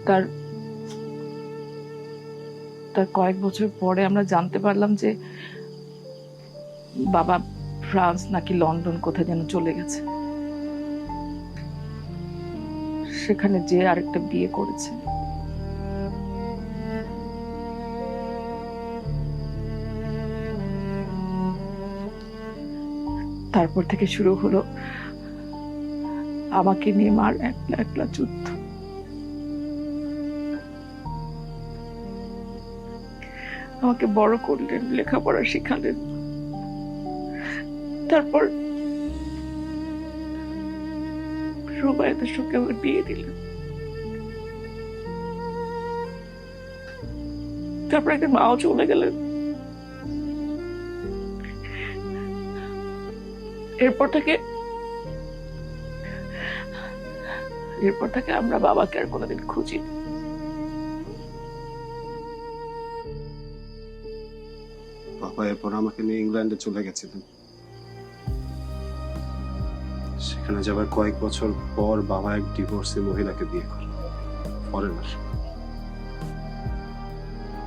তার তার কয়েক বছর পরে আমরা জানতে পারলাম যে বাবা ফ্রান্স নাকি লন্ডন কোথায় যেন চলে গেছে, সেখানে যে আরেকটা বিয়ে করেছে। তারপর থেকে শুরু হলো আমাকে নিয়ে মার একলা একলা যুদ্ধ। আমাকে বড় করলেন, লেখাপড়া শিখালেন, তারপর রুবাইয়াদের সঙ্গে আমার বিয়ে দিলেন। তারপর একদিন মাও চলে গেলেন। এরপর থেকে আমরা বাবাকে আর কোনোদিন খুঁজি। বাবা এরপর আমাকে নিয়ে ইংল্যান্ডে চলে গেছিলেন। সেখানে যাবার কয়েক বছর পর বাবা এক ডিভোর্সি মহিলাকে বিয়ে করে, ফরেনার।